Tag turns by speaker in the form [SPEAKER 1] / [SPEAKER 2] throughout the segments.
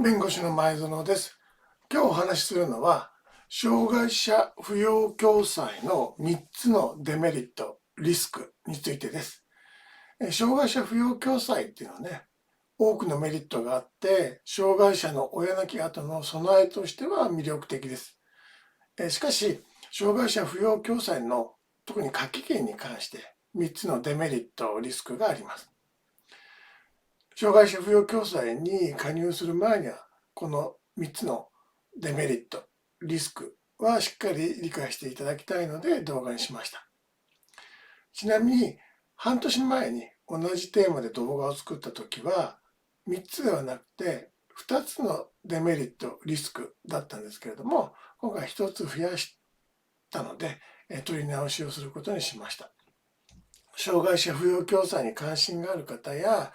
[SPEAKER 1] 弁護士の前園です。今日お話しするのは、障害者扶養共済の3つのデメリット、リスクについてです。障害者扶養共済っていうのはね、多くのメリットがあって、障害者の親亡き後の備えとしては魅力的です。しかし、障害者扶養共済の特に掛け金に関して3つのデメリット、リスクがあります。障害者扶養共済に加入する前には、この3つのデメリット、リスクはしっかり理解していただきたいので動画にしました。ちなみに、半年前に同じテーマで動画を作った時は、3つではなくて、2つのデメリット、リスクだったんですけれども、今回1つ増やしたので、取り直しをすることにしました。障害者扶養共済に関心がある方や、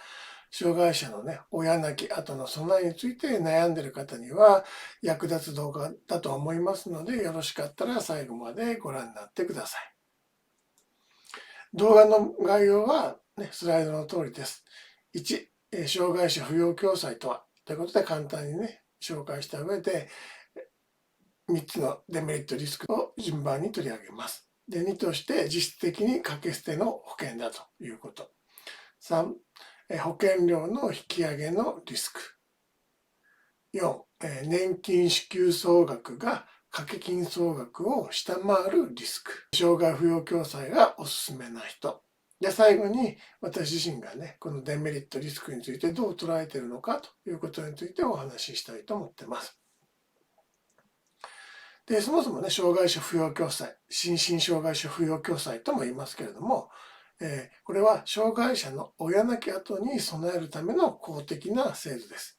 [SPEAKER 1] 障害者のね、親亡き後の備えについて悩んでいる方には役立つ動画だと思いますので、よろしかったら最後までご覧になってください。動画の概要は、ね、スライドの通りです。1、障害者扶養共済とはということで簡単にね、紹介した上で、3つのデメリットリスクを順番に取り上げます。で、2として実質的に掛け捨ての保険だということ。3、保険料の引き上げのリスク。4、年金支給総額が掛け金総額を下回るリスク。障害扶養共済がおすすめな人。で、最後に私自身がね、このデメリット、リスクについてどう捉えているのかということについてお話ししたいと思っています。で、そもそもね、障害者扶養共済、心身障害者扶養共済とも言いますけれども、これは障害者の親亡き後に備えるための公的な制度です。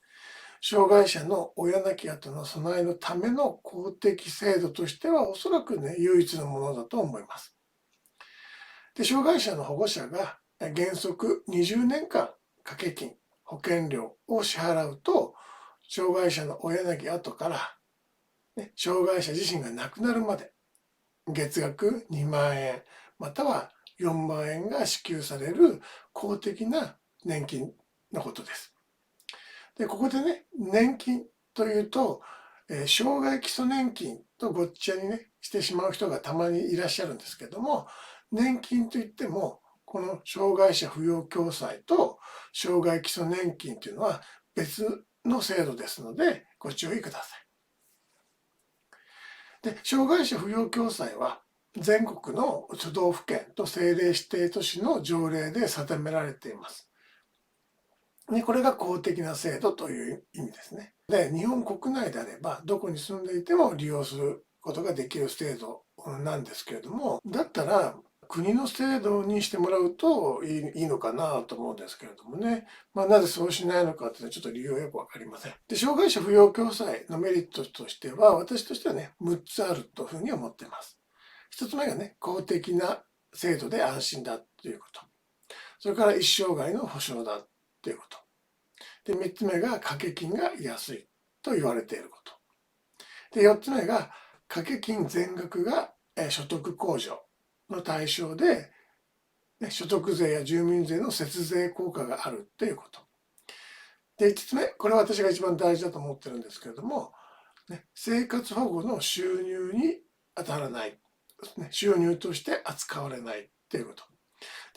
[SPEAKER 1] 障害者の親亡き後の備えのための公的制度としてはおそらくね、唯一のものだと思います。で、障害者の保護者が原則20年間掛け金、保険料を支払うと、障害者の親亡き後から、障害者自身が亡くなるまで月額2万円または4万円が支給される公的な年金のことです。で、ここでね、年金というと、障害基礎年金とごっちゃにね、してしまう人がたまにいらっしゃるんですけども、年金といっても、この障害者扶養共済と障害基礎年金というのは別の制度ですので、ご注意ください。で、障害者扶養共済は全国の都道府県と政令指定都市の条例で定められています。で、これが公的な制度という意味ですね。で、日本国内であれば、どこに住んでいても利用することができる制度なんですけれども、だったら、国の制度にしてもらうといいのかなと思うんですけれどもね。なぜそうしないのかっていうのはちょっと理由はよくわかりません。で、障害者扶養共済のメリットとしては、私としてはね、6つあるというふうに思っています。1つ目がね、公的な制度で安心だということ。それから一生涯の保障だということ。で、3つ目が掛け金が安いと言われていること。で、4つ目が掛け金全額が所得控除の対象で、所得税や住民税の節税効果があるということ。で、5つ目、これは私が一番大事だと思ってるんですけれども、生活保護の収入に当たらない。収入として扱われないということ。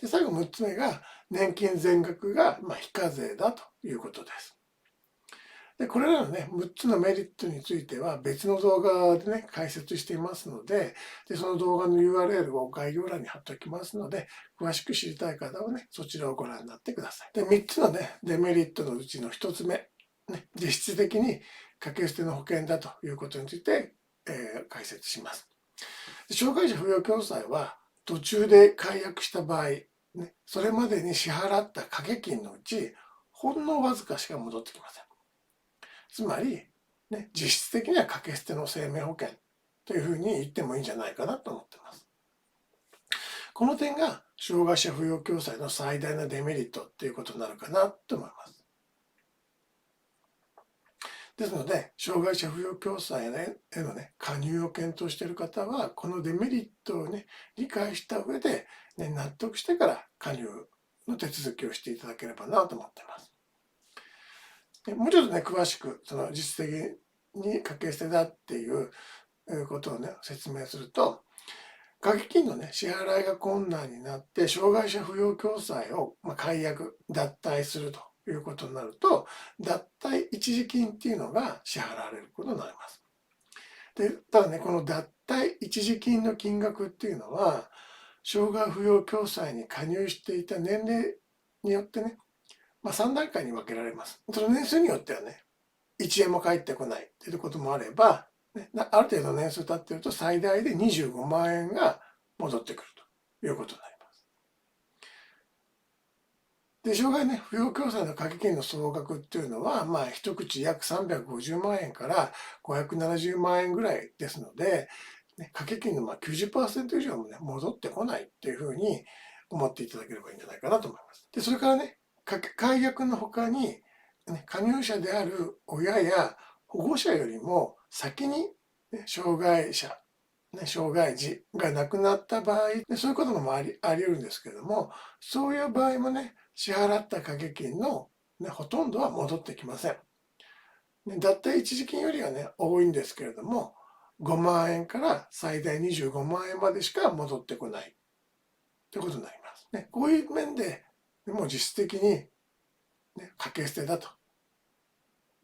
[SPEAKER 1] で、最後6つ目が年金全額が非課税だということです。で、これらのね、6つのメリットについては別の動画でね、解説していますので、その動画の URL を概要欄に貼っておきますので、詳しく知りたい方はね、そちらをご覧になってください。で、3つのね、デメリットのうちの1つ目、実質的に掛け捨ての保険だということについて、解説します。障害者扶養共済は途中で解約した場合、それまでに支払った掛け金のうち、ほんのわずかしか戻ってきません。つまり、実質的には掛け捨ての生命保険というふうに言ってもいいんじゃないかなと思っています。この点が障害者扶養共済の最大なデメリットということになるかなと思います。ですので、障害者扶養共済への加入を検討している方は、このデメリットを理解した上で、納得してから加入の手続きをしていただければなと思っています。もうちょっとね、詳しくその実績に掛け捨てだっていうことをね、説明すると、掛け金のね、支払いが困難になって、障害者扶養共済を解約、脱退するということになると、脱退一時金っていうのが支払われることになります。で、ただね、この脱退一時金の金額っていうのは、障害扶養共済に加入していた年齢によってね、3段階に分けられます。その年数によってはね、1円も返ってこないっていうこともあれば、ね、ある程度年数経ってると最大で25万円が戻ってくるということになります。で、障害ね、扶養共済の掛け金の総額っていうのは、一口約350万円から570万円ぐらいですので、ね、掛け金の90% 以上もね、戻ってこないっていうふうに思っていただければいいんじゃないかなと思います。で、それからね、解約の他に、ね、加入者である親や保護者よりも先に、ね、障害者、ね、障害児が亡くなった場合、そういうこともあり得るんですけれども、そういう場合もね、支払った掛け金の、ね、ほとんどは戻ってきません。脱退一時金よりはね、多いんですけれども、5万円から最大25万円までしか戻ってこないということになります。ね、こういう面でもう実質的に、ね、掛け捨てだと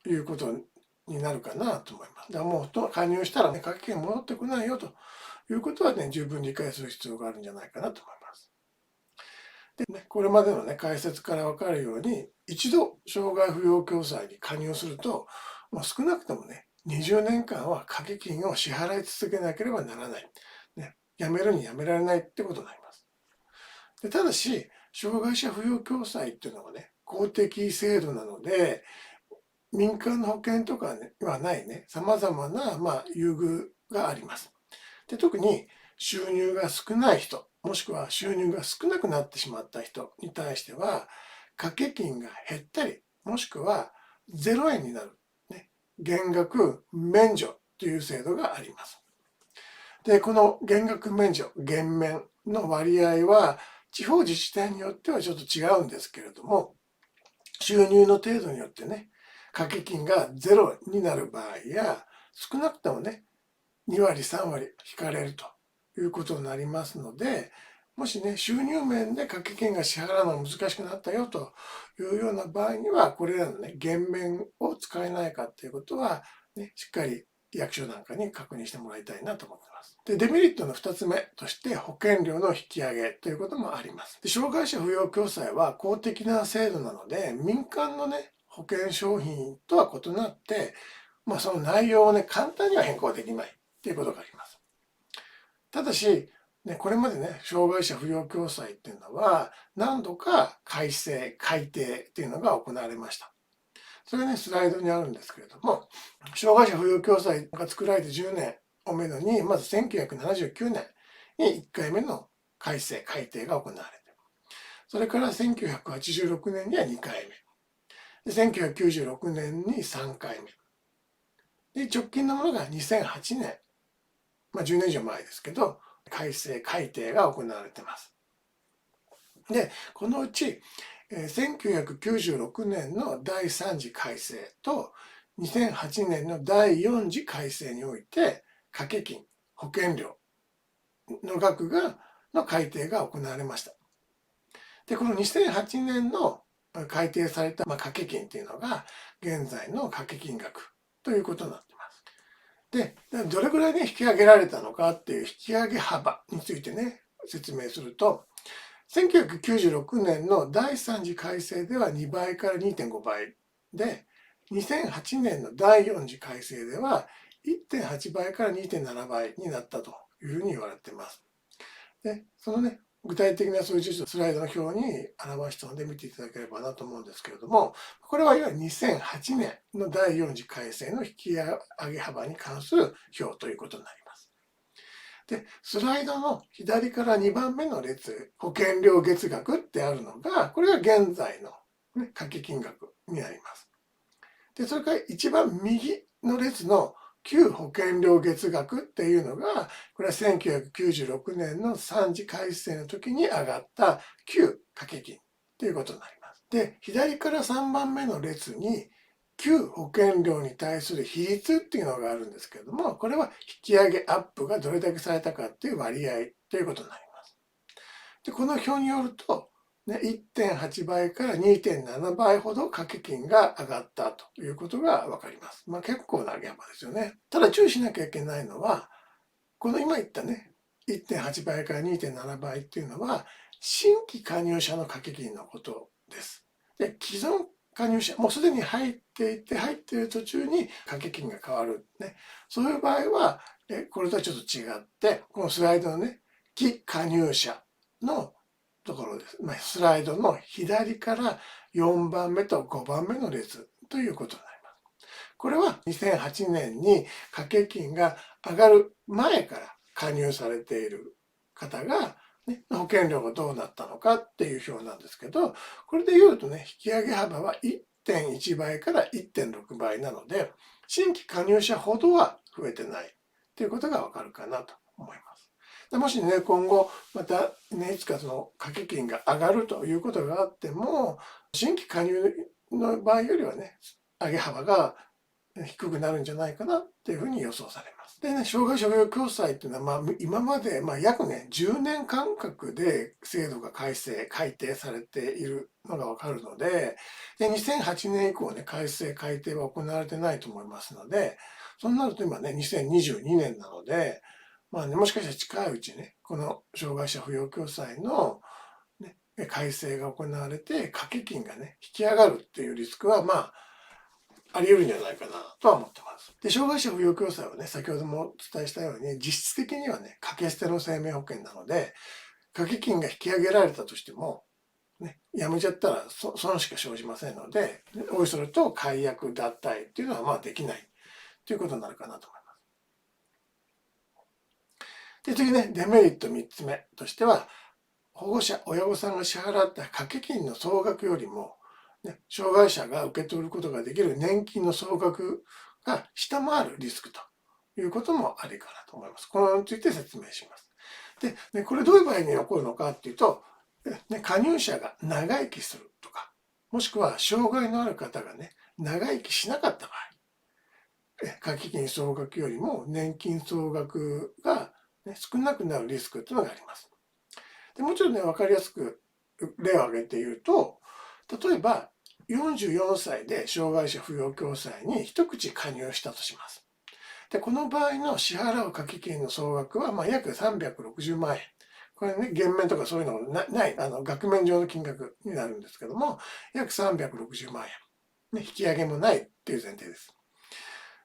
[SPEAKER 1] いうことになるかなと思います。だからもう加入したらね、掛け金戻ってこないよということはね、十分理解する必要があるんじゃないかなと思います。でね、これまでのね、解説から分かるように、一度障害扶養共済に加入すると、少なくともね、20年間は掛け金を支払い続けなければならない。ね、やめるにやめられないってことになります。でただし、障害者扶養共済っていうのはね、公的制度なので、民間の保険とかにはないね、様々な、優遇があります。で、特に収入が少ない人、もしくは収入が少なくなってしまった人に対しては、掛け金が減ったり、もしくは0円になる、ね、減額免除という制度があります。で、この減額免除、減免の割合は、地方自治体によってはちょっと違うんですけれども、収入の程度によってね、掛け金がゼロになる場合や、少なくともね、2割、3割引かれるということになりますので、もしね、収入面で掛け金が支払うのが難しくなったよというような場合には、これらのね、減免を使えないかということは、ね、しっかり役所なんかに確認してもらいたいなと思ってます。で、デメリットの2つ目として保険料の引き上げということもあります。で、障害者扶養共済は公的な制度なので、民間のね、保険商品とは異なって、その内容をね、簡単には変更できないっていうことがあります。ただし、ね、これまでね、障害者扶養共済っていうのは、何度か改正、改定っていうのが行われました。それがね、スライドにあるんですけれども、障害者扶養共済が作られて10年をめどに、まず1979年に1回目の改正、改定が行われて、それから1986年には2回目、で1996年に3回目、で直近のものが2008年、10年以上前ですけど、改正、改定が行われています。で、このうち、1996年の第3次改正と2008年の第4次改正において、掛け金、保険料の額の改定が行われました。で、この2008年の改定された掛け金っていうのが、現在の掛け金額ということになっています。で、どれぐらいね、引き上げられたのかっていう引き上げ幅についてね、説明すると、1996年の第3次改正では2倍から2.5倍で、2008年の第4次改正では1.8倍から2.7倍になったというふうに言われています。で、そのね、具体的な数字をスライドの表に表したので見ていただければなと思うんですけれども、これはいわゆる2008年の第4次改正の引き上げ幅に関する表ということになります。で、スライドの左から2番目の列、保険料月額ってあるのが、これが現在の、掛け金額になります。で、それから一番右の列の旧保険料月額っていうのが、これは1996年の3次改正の時に上がった旧掛け金っていうことになります。で、左から3番目の列に、給保険料に対する比率っていうのがあるんですけれども、これは引き上げアップがどれだけされたかっていう割合ということになります。で、この表によると、ね、1.8 倍から 2.7 倍ほど掛け金が上がったということがわかります。結構な上げ幅ですよね。ただ注意しなきゃいけないのは、この今言ったね、1.8 倍から 2.7 倍っていうのは、新規加入者の掛け金のことです。で、既存加入者、もうすでに入っていて、入っている途中に掛け金が変わる。ね。そういう場合は、これとはちょっと違って、このスライドのね、非加入者のところです。スライドの左から4番目と5番目の列ということになります。これは2008年に掛け金が上がる前から加入されている方が、ね、保険料がどうなったのかっていう表なんですけど、これで言うとね、引き上げ幅は 1.1 倍から 1.6 倍なので、新規加入者ほどは増えてないということがわかるかなと思います。もしね、今後、またね、いつかその掛け金が上がるということがあっても、新規加入の場合よりはね、上げ幅が低くなるんじゃないかなっていうふうに予想されます。でね、障害者扶養共済っていうのは、今まで、約ね、10年間隔で制度が改定されているのがわかるので、2008年以降ね、改定は行われてないと思いますので、そうなると今ね、2022年なので、もしかしたら近いうちね、この障害者扶養共済の、ね、改正が行われて、掛け金がね、引き上がるっていうリスクは、あり得るんじゃないかなとは思ってます。で、障害者扶養共済はね、先ほどもお伝えしたように、実質的にはね、掛け捨ての生命保険なので、掛け金が引き上げられたとしても、ね、やめちゃったら損しか生じませんので、おいそれと解約脱退っていうのはできないということになるかなと思います。で、次ね、デメリット3つ目としては、保護者、親御さんが支払った掛け金の総額よりも、ね、障害者が受け取ることができる年金の総額が下回るリスクということもありかなと思います。これについて説明します。で、これどういう場合に起こるのかっていうと、加入者が長生きするとか、もしくは障害のある方がね、長生きしなかった場合、掛け金総額よりも年金総額が、少なくなるリスクというのがあります。でもちろんね、わかりやすく例を挙げて言うと、例えば44歳で障害者扶養共済に一口加入したとします。で、この場合の支払う掛け金の総額は約360万円。これね、減免とかそういうのがない、額面上の金額になるんですけども、約360万円。ね、引き上げもないっていう前提です。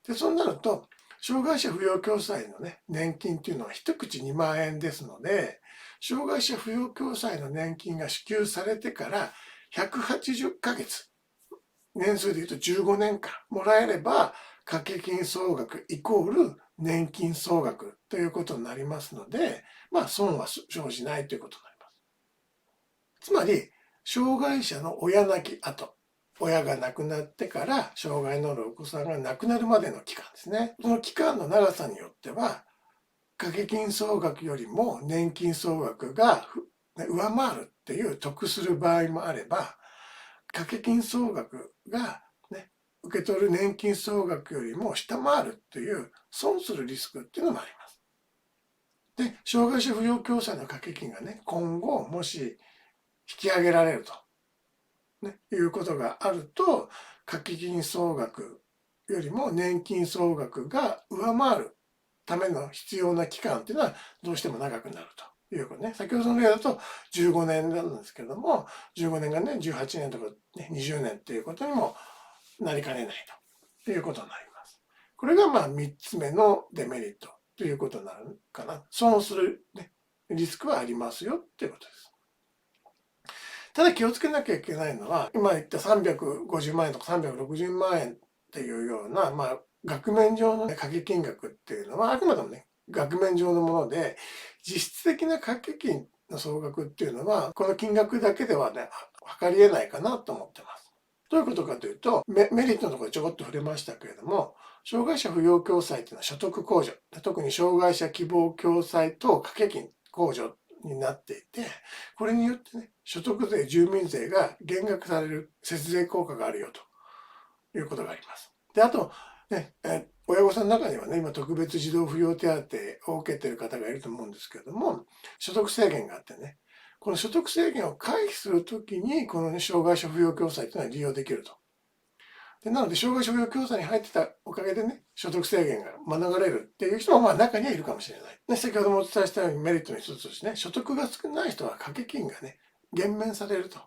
[SPEAKER 1] で、そうなると、障害者扶養共済のね、年金っていうのは一口2万円ですので、障害者扶養共済の年金が支給されてから180ヶ月、年数で言うと15年間もらえれば、掛け金総額イコール年金総額ということになりますので、損は生じないということになります。つまり、障害者の親亡き後、親が亡くなってから障害のあるお子さんが亡くなるまでの期間ですね。その期間の長さによっては、掛け金総額よりも年金総額が上回るっていう得する場合もあれば、掛け金総額が、ね、受け取る年金総額よりも下回るっていう損するリスクっていうのもあります。で、障害者扶養共済の掛け金がね、今後もし引き上げられると、いうことがあると、掛け金総額よりも年金総額が上回るための必要な期間っていうのはどうしても長くなるということね。先ほどの例だと15年なんですけども、15年がね、18年とか、ね、20年っていうことにもなりかねないということになります。これが3つ目のデメリットということになるかな。損する、ね、リスクはありますよっていうことです。ただ気をつけなきゃいけないのは、今言った350万円とか360万円っていうような、額面上の掛け金額っていうのは、あくまでもね、額面上のもので、実質的な掛け金の総額っていうのは、この金額だけではね、測り得ないかなと思ってます。どういうことかというと、メリットのところでちょこっと触れましたけれども、障害者扶養共済っていうのは所得控除、特に障害者希望共済と掛け金控除になっていて、これによってね、所得税、住民税が減額される節税効果があるよということがあります。で、あと、ね、親御さんの中にはね、今特別児童扶養手当を受けている方がいると思うんですけれども、所得制限があってね、この所得制限を回避するときに、この、ね、障害者扶養共済というのは利用できると。でなので、障害者扶養共済に入ってたおかげでね、所得制限が免れるっていう人もまあ中にはいるかもしれない。ね、先ほどもお伝えしたようにメリットの一つとしてね、所得が少ない人は掛け金がね、減免されると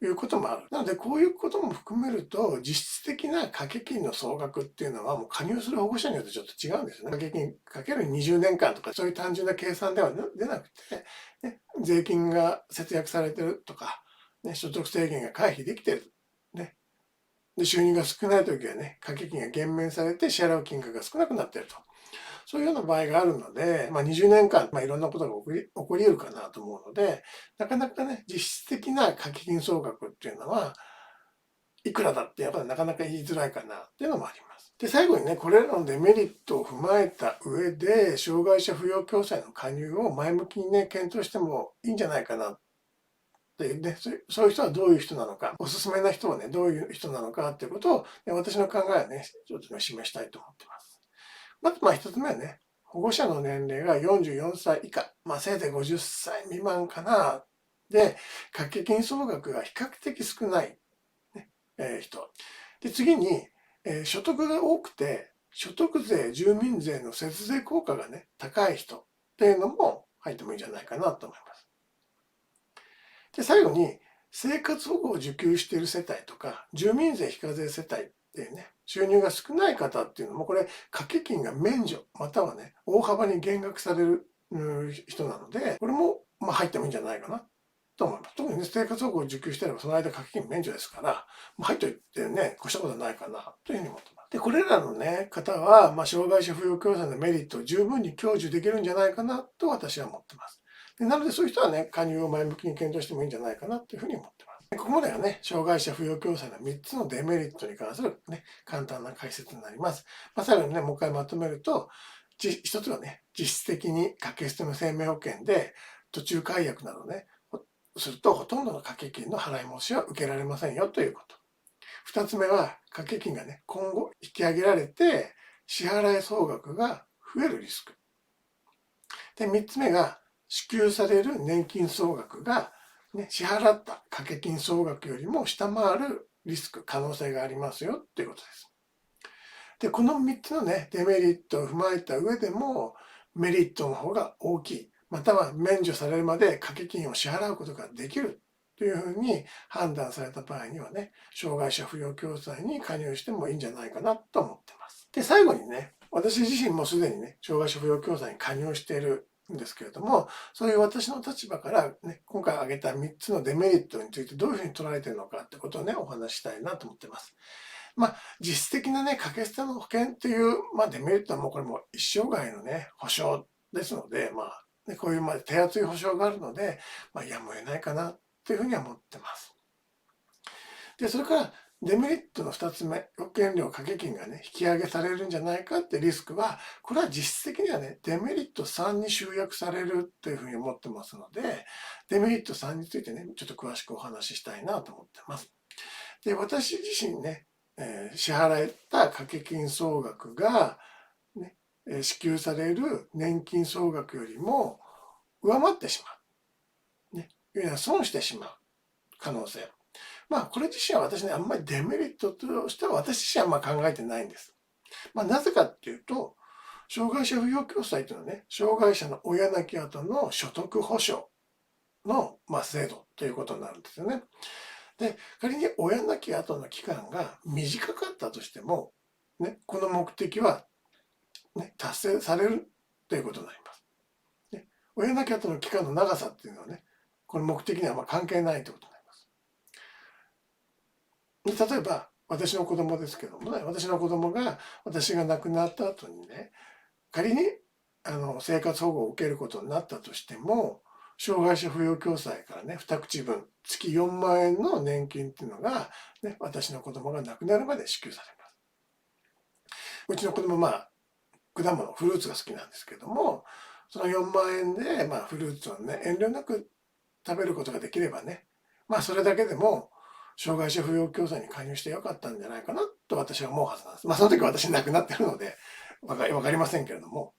[SPEAKER 1] いうこともある。なので、こういうことも含めると、実質的な掛け金の総額っていうのは、もう加入する保護者によってちょっと違うんですよね。掛け金かける20年間とか、そういう単純な計算では出なくて、ね、税金が節約されてるとか、ね、所得制限が回避できてる。ね、で収入が少ないときはね、掛け金が減免されて支払う金額が少なくなっていると。そういうような場合があるので、20年間、いろんなことが起こり得るかなと思うので、なかなかね、実質的な掛け金総額っていうのは、いくらだってやっぱりなかなか言いづらいかなっていうのもあります。で、最後にね、これらのデメリットを踏まえた上で、障害者扶養共済の加入を前向きにね、検討してもいいんじゃないかなっていうね、そういう人はどういう人なのか、おすすめな人はね、どういう人なのかっていうことを、私の考えをね、ちょっと示したいと思ってます。まず一つ目はね、保護者の年齢が44歳以下、せいぜい50歳未満かな。で、掛け金総額が比較的少ない、ね人。で、次に、所得が多くて、所得税、住民税の節税効果がね、高い人っていうのも入ってもいいんじゃないかなと思います。で、最後に、生活保護を受給している世帯とか、住民税非課税世帯っていうね、収入が少ない方っていうのも、これ、掛け金が免除、またはね、大幅に減額される人なので、これも入ってもいいんじゃないかなと思います。特にね、生活保護を受給してれば、その間掛け金免除ですから、入っといてね、越したことはないかなというふうに思ってます。で、これらのね、方は、障害者扶養共済のメリットを十分に享受できるんじゃないかなと私は思ってます。なので、そういう人はね、加入を前向きに検討してもいいんじゃないかなというふうに思ってます。ここまではね、障害者扶養共済の3つのデメリットに関するね、簡単な解説になります。最後にね、もう一回まとめると、一つはね、実質的に掛け捨ての生命保険で途中解約などね、するとほとんどの掛け金の払い戻しは受けられませんよということ。二つ目は、掛け金がね、今後引き上げられて、支払い総額が増えるリスク。で、三つ目が、支給される年金総額が、ね、支払った掛け金総額よりも下回るリスク、可能性がありますよっていうことです。で、この3つのね、デメリットを踏まえた上でも、メリットの方が大きい、または免除されるまで掛け金を支払うことができるというふうに判断された場合にはね、障害者扶養共済に加入してもいいんじゃないかなと思ってます。で、最後にね、私自身もすでにね、障害者扶養共済に加入しているんですけれども、そういう私の立場からね、今回挙げた3つのデメリットについてどういうふうに捉えているのかってことをね、お話ししたいなと思ってます。実質的なね、掛け捨ての保険っていう、デメリットはもうこれも一生涯のね、保証ですので、こういう手厚い保証があるので、やむを得ないかなっていうふうには思ってます。で、それからデメリットの2つ目、保険料掛け金がね、引き上げされるんじゃないかってリスクは、これは実質的にはね、デメリット3に集約されるというふうに思ってますので、デメリット3についてね、ちょっと詳しくお話ししたいなと思ってます。で、私自身ね、支払えた掛け金総額が、ね、支給される年金総額よりも上回ってしまう。ね、損してしまう可能性。これ自身は私ね、あんまりデメリットとしては私自身は考えてないんです。なぜかっていうと、障害者扶養共済というのはね、障害者の親亡き後の所得保障の、制度ということになるんですよね。で、仮に親亡き後の期間が短かったとしても、ね、この目的は、ね、達成されるということになります。ね、親亡き後の期間の長さっていうのはね、この目的には関係ないということになります。で、例えば、私の子供ですけどもね、私の子供が私が亡くなった後にね、仮に生活保護を受けることになったとしても、障害者扶養共済からね、2口分、月4万円の年金っていうのが、ね、私の子供が亡くなるまで支給されます。うちの子供果物、フルーツが好きなんですけども、その4万円で、フルーツをね、遠慮なく食べることができればね、それだけでも障害者扶養共済に加入してよかったんじゃないかなと私は思うはずなんです。まあ、その時私亡くなってるので、わかりませんけれども、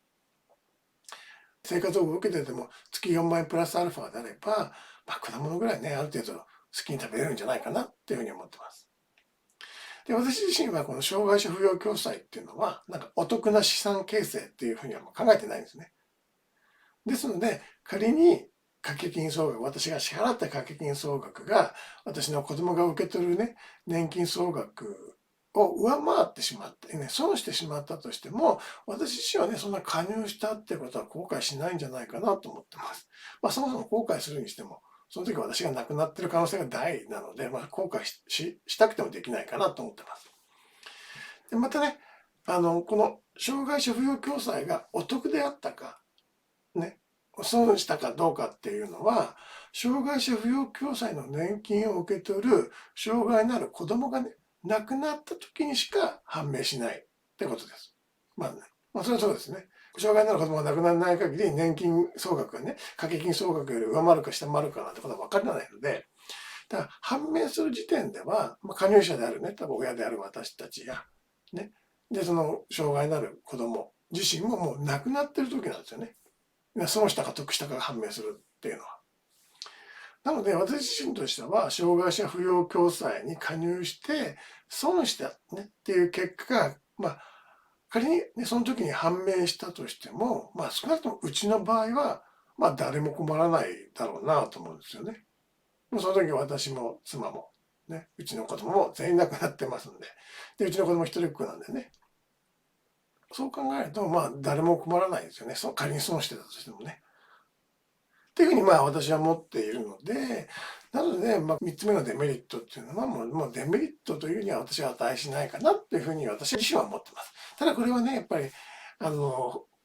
[SPEAKER 1] 生活保護を受けてても月4万円プラスアルファであれば、まあ、果物ぐらいね、ある程度好きに食べれるんじゃないかなっていうふうに思ってます。で、私自身はこの障害者扶養共済っていうのは、なんかお得な資産形成っていうふうには考えてないんですね。ですので、仮に掛け金総額、私が支払った掛け金総額が、私の子供が受け取るね、年金総額を上回ってしまって、ね、損してしまったとしても、私自身はね、そんな加入したってことは後悔しないんじゃないかなと思ってます。まあ、そもそも後悔するにしても、その時私が亡くなってる可能性が大なので、まあ、後悔したくてもできないかなと思ってます。で、またね、この障害者扶養共済がお得であったか、ね、損したかどうかっていうのは、障害者扶養共済の年金を受け取る障害のある子供がね、亡くなった時にしか判明しないってことです。まあね、まあそれはそうですね。障害のある子供が亡くならない限り年金総額がね、掛け金総額より上回るか下回るかなんてことは分からないので、だから判明する時点では、まあ、加入者であるね、多分親である私たちや、ね、で、その障害のある子供自身ももう亡くなってる時なんですよね。損したか得したかが判明するっていうのは。なので、私自身としては、障害者扶養共済に加入して、損した、ね、っていう結果が、まあ、仮に、ね、その時に判明したとしても、まあ、少なくともうちの場合は、まあ、誰も困らないだろうなと思うんですよね。その時私も妻も、ね、うちの子供も全員亡くなってますんで、で、うちの子供一人っ子なんでね。そう考えると、まあ、誰も困らないですよね。仮に損してたとしてもね。っていうふうにまあ私は思っているので、なので、まあ、3つ目のデメリットっていうのはもうデメリットというには私は値しないかなっていうふうに私自身は思ってます。ただこれはね、やっぱり、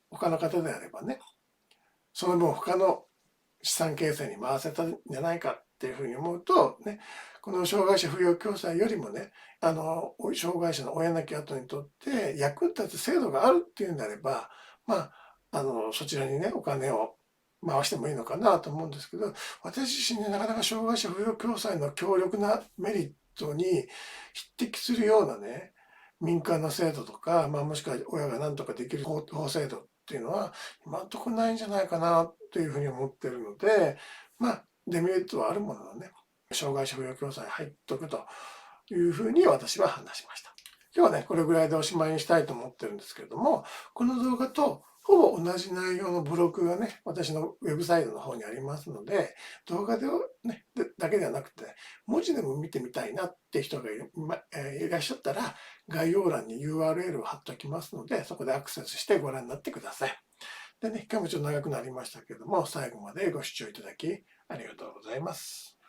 [SPEAKER 1] 他の方であればね、その分他の資産形成に回せたんじゃないかっていうふうに思うと、ね、この障害者扶養共済よりもね、障害者の親亡き後にとって役立つ制度があるっていうんであれば、まあ、そちらにね、お金を回してもいいのかなと思うんですけど、私自身ね、なかなか障害者扶養共済の強力なメリットに匹敵するようなね、民間の制度とか、まあ、もしくは親が何とかできる法制度っていうのは、今のところないんじゃないかなというふうに思っているので、まあ、デメリットはあるもののね、障害者扶養共済入っとくというふうに私は話しました。今日はね、これぐらいでおしまいにしたいと思ってるんですけれども、この動画とほぼ同じ内容のブログがね、私のウェブサイトの方にありますので、動画で、ね、だけではなくて、文字でも見てみたいなって人がいらっしゃったら、概要欄に URL を貼っておきますので、そこでアクセスしてご覧になってください。でね、今日もちょっと長くなりましたけれども、最後までご視聴いただきありがとうございます。